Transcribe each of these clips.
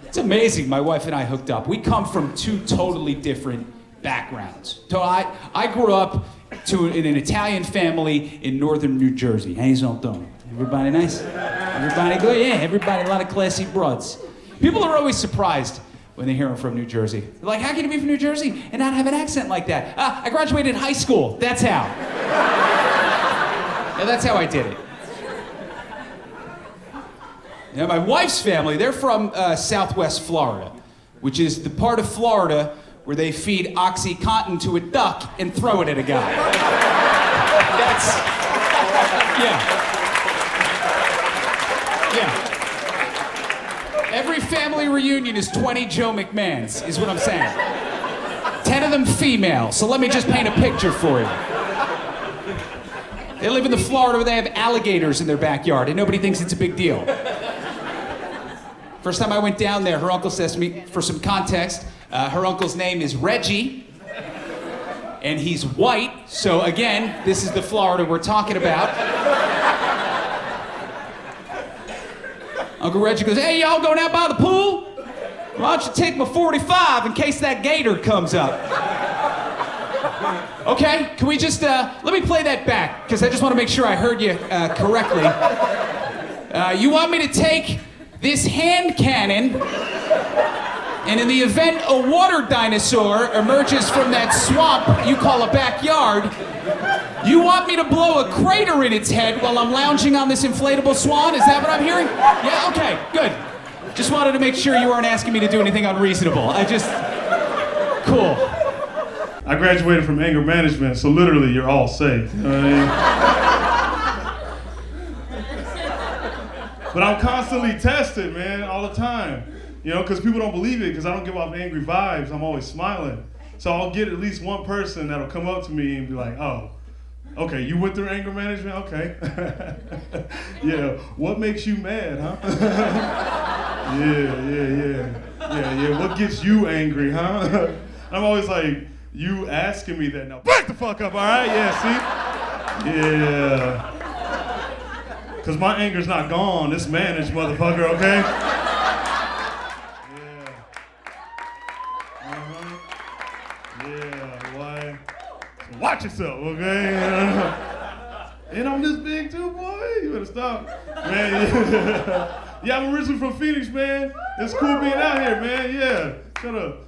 It's amazing my wife and I hooked up. We come from two totally different backgrounds. So I grew up in an Italian family in northern New Jersey. How you all doing? Everybody nice? Everybody good? Yeah, everybody, a lot of classy broads. People are always surprised when they hear I'm from New Jersey. They're like, how can you be from New Jersey and not have an accent like that? I graduated high school, that's how. Yeah, that's how I did it. Now, my wife's family, they're from Southwest Florida, which is the part of Florida where they feed OxyContin to a duck and throw it at a guy. That's, yeah. Every family reunion is 20 Joe McMahons, is what I'm saying. 10 of them female, so let me just paint a picture for you. They live in the Florida where they have alligators in their backyard and nobody thinks it's a big deal. First time I went down there, her uncle says to me, for some context, her uncle's name is Reggie, and he's white, so again, this is the Florida we're talking about. Uncle Reggie goes, hey, y'all going out by the pool? Why don't you take my 45 in case that gator comes up? Okay, can we just, let me play that back, because I just want to make sure I heard you correctly. You want me to take this hand cannon, and in the event a water dinosaur emerges from that swamp you call a backyard, you want me to blow a crater in its head while I'm lounging on this inflatable swan? Is that what I'm hearing? Yeah, okay, good. Just wanted to make sure you weren't asking me to do anything unreasonable. Cool. I graduated from anger management, so literally you're all safe. You know what I mean? But I'm constantly tested, man, all the time. You know, because people don't believe it, because I don't give off angry vibes. I'm always smiling. So I'll get at least one person that'll come up to me and be like, oh, okay, you went through anger management? Okay. Yeah, what makes you mad, huh? Yeah, what gets you angry, huh? I'm always like, you asking me that now. Back the fuck up, all right? Yeah, see? Yeah. Because my anger's not gone, it's managed, motherfucker, okay? Watch yourself, okay? And I'm this big too, boy. You better stop. Man, yeah, I'm originally from Phoenix, man. It's cool being out here, man. Yeah, shut up.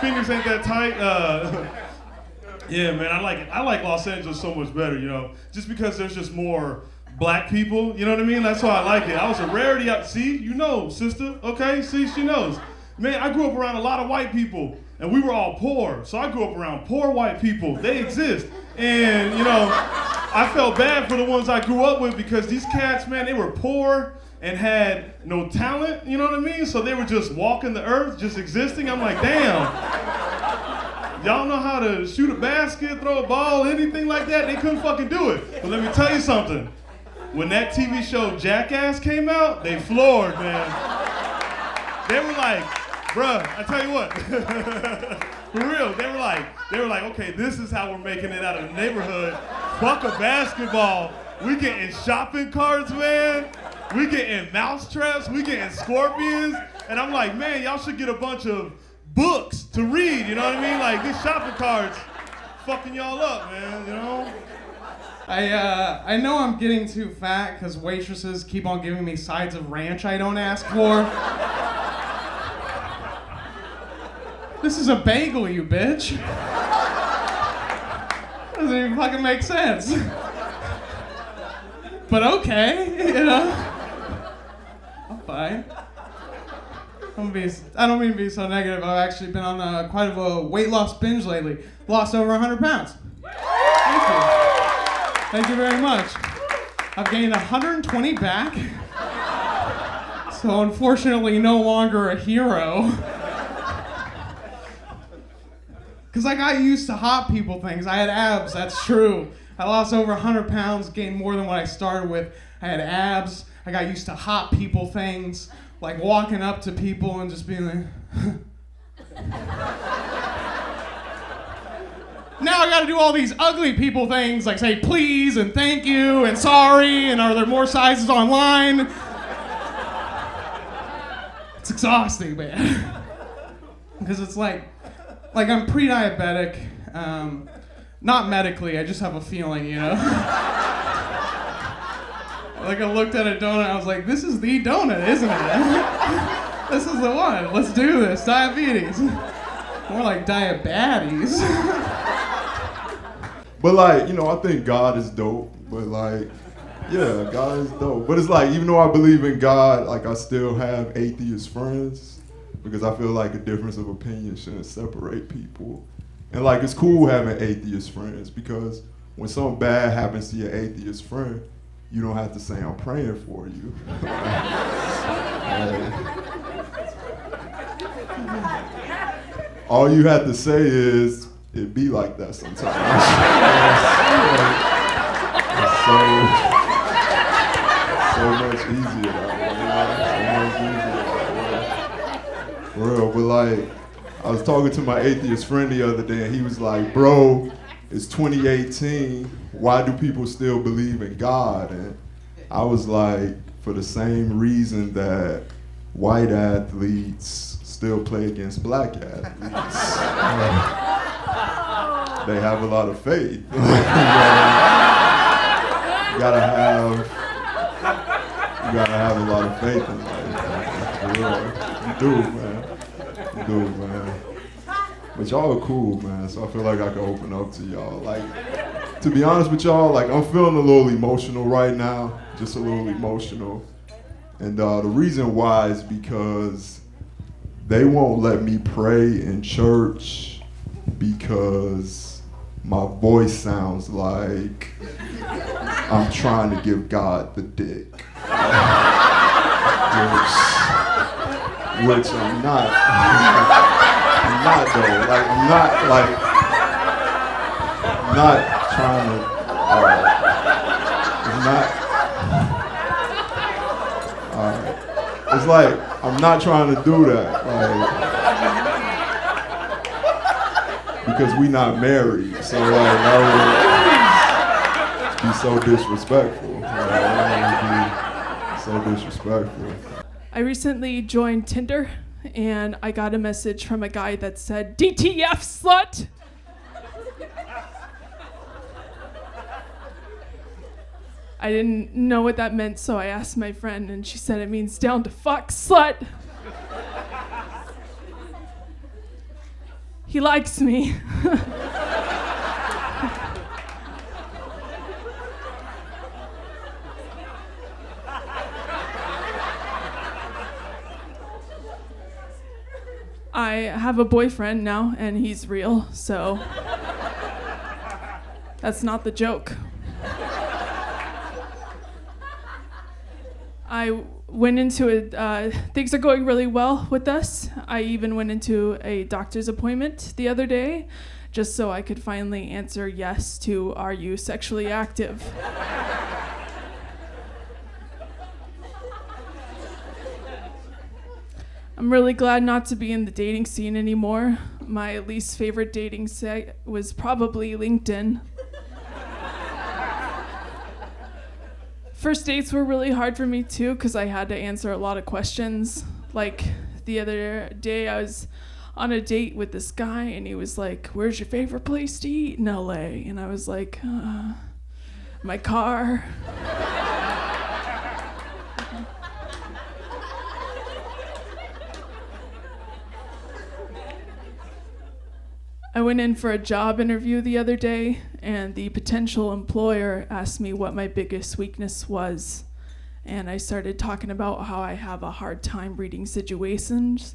Phoenix ain't that tight. Yeah, man, I like it. I like Los Angeles so much better, you know, just because there's just more black people, you know what I mean? That's why I like it. I was a rarity out, see, you know, sister, okay? See, she knows. Man, I grew up around a lot of white people. And we were all poor, so I grew up around poor white people. They exist. And, you know, I felt bad for the ones I grew up with because these cats, man, they were poor and had no talent, you know what I mean? So they were just walking the earth, just existing. I'm like, damn. Y'all know how to shoot a basket, throw a ball, anything like that? They couldn't fucking do it. But let me tell you something. When that TV show Jackass came out, they floored, man. They were like, bruh, I tell you what, for real, they were like, okay, this is how we're making it out of the neighborhood. Fuck a basketball. We getting shopping carts, man. We getting mouse traps. We getting scorpions. And I'm like, man, y'all should get a bunch of books to read, you know what I mean? Like, these shopping carts fucking y'all up, man, you know? I know I'm getting too fat because waitresses keep on giving me sides of ranch I don't ask for. This is a bagel, you bitch. Doesn't even fucking make sense. But okay, you know. I'm fine. I don't mean to be so negative. I've actually been on quite a weight loss binge lately. Lost over 100 pounds. Thank you. Thank you very much. I've gained 120 back. So unfortunately, no longer a hero. Because I got used to hot people things. I had abs, that's true. I lost over 100 pounds, gained more than what I started with. I had abs. I got used to hot people things, like walking up to people and just being like, Now I gotta do all these ugly people things like say please and thank you and sorry and are there more sizes online? It's exhausting, man. Because it's like I'm pre-diabetic, not medically, I just have a feeling, you know? Like I looked at a donut, I was like, this is the donut, isn't it? This is the one, let's do this, diabetes. More like diabetes. But like, you know, I think God is dope, but like, yeah, God is dope. But it's like, even though I believe in God, like I still have atheist friends because I feel like a difference of opinion shouldn't separate people. And like, it's cool having atheist friends because when something bad happens to your atheist friend, you don't have to say, I'm praying for you. All you have to say is, it be like that sometimes. So much easier that way. For real, but like, I was talking to my atheist friend the other day and he was like, bro, it's 2018, why do people still believe in God? And I was like, for the same reason that white athletes still play against black athletes. They have a lot of faith. You gotta have a lot of faith in life. For real. You do, man. You do, man. But y'all are cool, man, so I feel like I can open up to y'all. Like, to be honest with y'all, like, I'm feeling a little emotional right now, just a little emotional. And the reason why is because they won't let me pray in church because my voice sounds like I'm trying to give God the dick. Which I'm not. I'm not though. Like, I'm not trying to, it's like, I'm not trying to do that, like, because we not married, so like, that would be so disrespectful. Like, that would be so disrespectful. I recently joined Tinder, and I got a message from a guy that said, DTF slut! I didn't know what that meant, so I asked my friend, and she said it means down to fuck, slut. He likes me. I have a boyfriend now, and he's real, so that's not the joke. I went into it, things are going really well with us. I even went into a doctor's appointment the other day just so I could finally answer yes to, are you sexually active? I'm really glad not to be in the dating scene anymore. My least favorite dating site was probably LinkedIn. First dates were really hard for me too because I had to answer a lot of questions. Like the other day I was on a date with this guy and he was like, where's your favorite place to eat in LA? And I was like, my car. I went in for a job interview the other day, and the potential employer asked me what my biggest weakness was. And I started talking about how I have a hard time reading situations.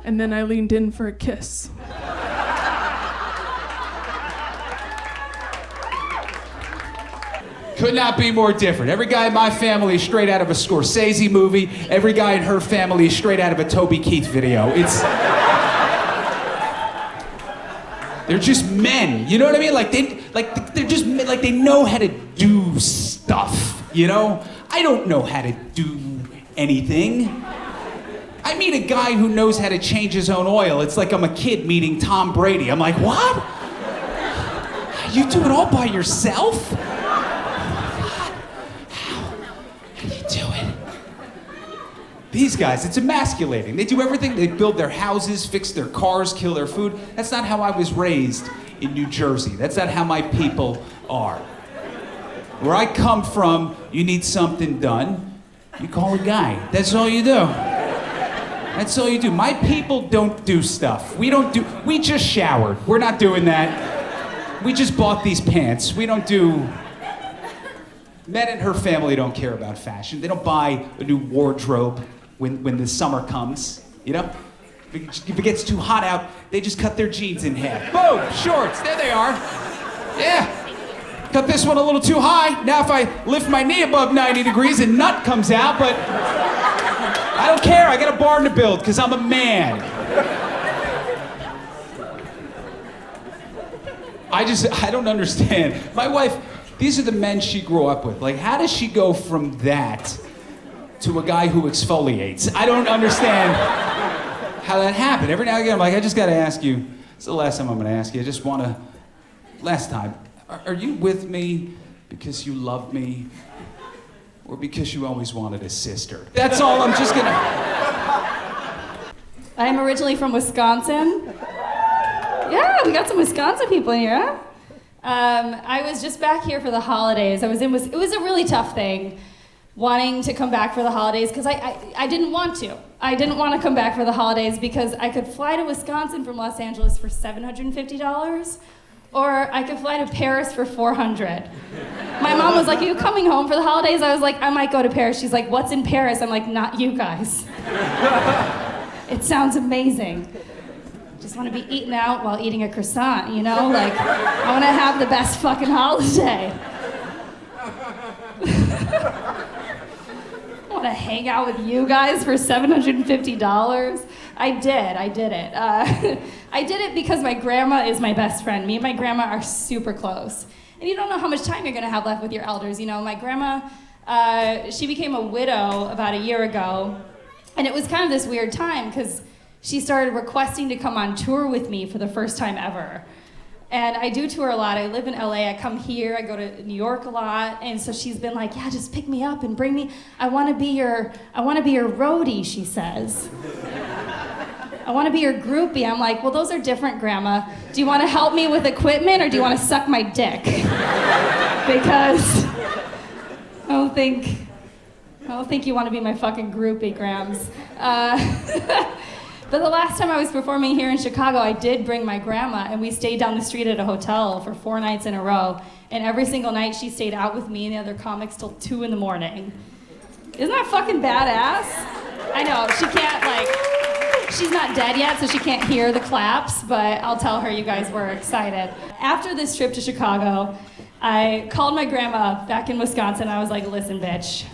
And then I leaned in for a kiss. Could not be more different. Every guy in my family is straight out of a Scorsese movie. Every guy in her family is straight out of a Toby Keith video. They're just men. You know what I mean? They're just men, like they know how to do stuff, you know? I don't know how to do anything. I meet a guy who knows how to change his own oil. It's like I'm a kid meeting Tom Brady. I'm like, what? You do it all by yourself? How do you do it? These guys, it's emasculating. They do everything. They build their houses, fix their cars, kill their food. That's not how I was raised in New Jersey. That's not how my people are. Where I come from, you need something done, you call a guy. That's all you do. That's all you do. My people don't do stuff. We just showered. We're not doing that. We just bought these pants. We don't do... Met and her family don't care about fashion. They don't buy a new wardrobe when the summer comes, you know? If it gets too hot out, they just cut their jeans in half. Boom, shorts, there they are. Yeah. Cut this one a little too high. Now if I lift my knee above 90 degrees, a nut comes out, but I don't care. I got a barn to build because I'm a man. I don't understand. My wife, these are the men she grew up with. Like, how does she go from that to a guy who exfoliates? I don't understand how that happened. Every now and again, I'm like, I just gotta ask you. It's the last time I'm gonna ask you. I just wanna, last time. Are you with me because you love me or because you always wanted a sister? That's all. I'm just gonna... I'm originally from Wisconsin. Yeah, we got some Wisconsin people in here, huh? I was just back here for the holidays. It was a really tough thing, wanting to come back for the holidays, because I didn't want to. I didn't want to come back for the holidays because I could fly to Wisconsin from Los Angeles for $750, or I could fly to Paris for $400. My mom was like, are you coming home for the holidays? I was like, I might go to Paris. She's like, what's in Paris? I'm like, not you guys. It sounds amazing. Just want to be eating out while eating a croissant, you know? Like, I want to have the best fucking holiday. I want to hang out with you guys for $750. I did it. I did it because my grandma is my best friend. Me and my grandma are super close. And you don't know how much time you're gonna have left with your elders. You know, my grandma, she became a widow about a year ago. And it was kind of this weird time because she started requesting to come on tour with me for the first time ever. And I do tour a lot. I live in LA, I come here, I go to New York a lot. And so she's been like, yeah, just pick me up and bring me, I wanna be your roadie, she says. I wanna be your groupie. I'm like, well, those are different, Grandma. Do you wanna help me with equipment or do you wanna suck my dick? Because I don't think you wanna be my fucking groupie, Grams. But the last time I was performing here in Chicago, I did bring my grandma, and we stayed down the street at a hotel for 4 nights in a row. And every single night, she stayed out with me and the other comics till 2 in the morning. Isn't that fucking badass? I know, she can't, she's not dead yet, so she can't hear the claps, but I'll tell her you guys were excited. After this trip to Chicago, I called my grandma back in Wisconsin. I was like, listen, bitch.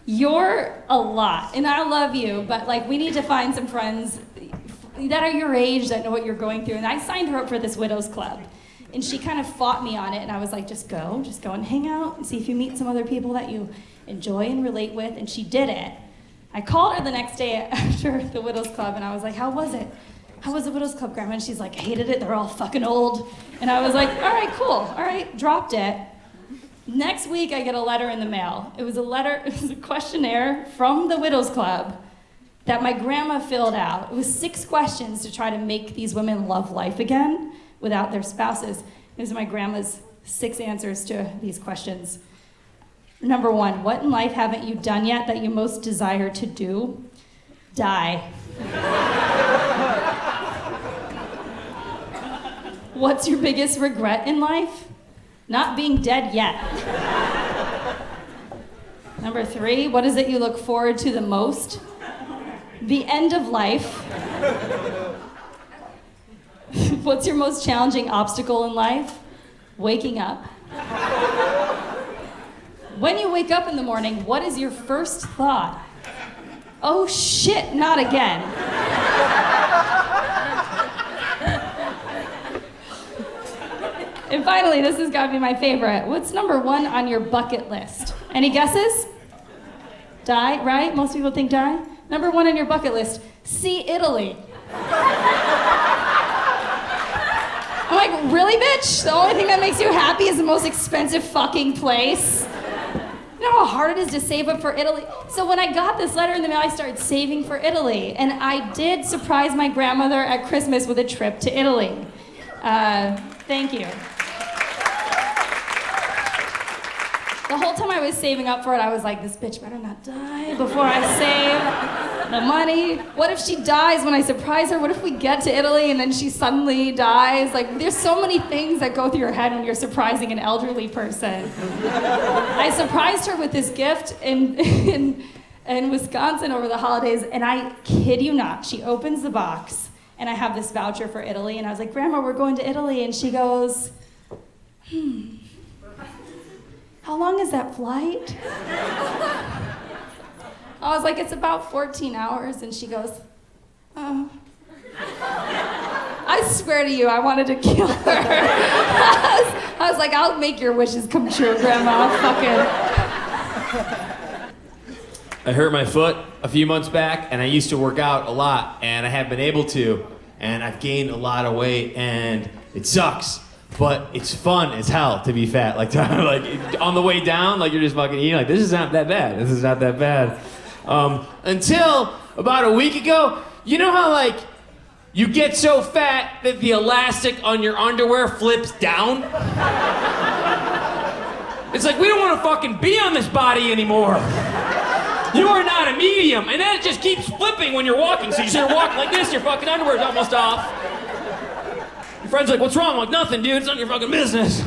You're a lot, and I love you, but we need to find some friends that are your age that know what you're going through. And I signed her up for this widows club, and she kind of fought me on it, and I was like, just go and hang out and see if you meet some other people that you enjoy and relate with, and she did it. I called her the next day after the widows club, and I was like, how was it? How was the widows club, Grandma? And she's like, I hated it, they're all fucking old. And I was like, all right, cool, all right, dropped it. Next week, I get a letter in the mail. It was a questionnaire from the Widows Club that my grandma filled out. It was 6 questions to try to make these women love life again without their spouses. These are my grandma's 6 answers to these questions. Number 1, what in life haven't you done yet that you most desire to do? Die. What's your biggest regret in life? Not being dead yet. Number 3, what is it you look forward to the most? The end of life. What's your most challenging obstacle in life? Waking up. When you wake up in the morning, what is your first thought? Oh shit, not again. And finally, this has got to be my favorite. What's number 1 on your bucket list? Any guesses? Die, right? Most people think die. Number 1 on your bucket list, see Italy. I'm like, really, bitch? The only thing that makes you happy is the most expensive fucking place? You know how hard it is to save up for Italy? So when I got this letter in the mail, I started saving for Italy. And I did surprise my grandmother at Christmas with a trip to Italy. Thank you. The whole time I was saving up for it, I was like, this bitch better not die before I save the money. What if she dies when I surprise her? What if we get to Italy and then she suddenly dies? Like, there's so many things that go through your head when you're surprising an elderly person. I surprised her with this gift in Wisconsin over the holidays, and I kid you not, she opens the box, and I have this voucher for Italy, and I was like, Grandma, we're going to Italy, and she goes, how long is that flight? I was like, it's about 14 hours, and she goes, oh. I swear to you, I wanted to kill her. I was like, I'll make your wishes come true, Grandma. I hurt my foot a few months back, and I used to work out a lot, and I have been able to, and I've gained a lot of weight, and it sucks. But it's fun as hell to be fat. Like on the way down, like you're just fucking eating. Like, this is not that bad. This is not that bad. Until about a week ago, you know how like you get so fat that the elastic on your underwear flips down? It's like, we don't want to fucking be on this body anymore. You are not a medium. And then it just keeps flipping when you're walking. So you start walking like this, your fucking underwear's almost off. Your friend's like, what's wrong? I'm like, nothing, dude. It's none of your fucking business.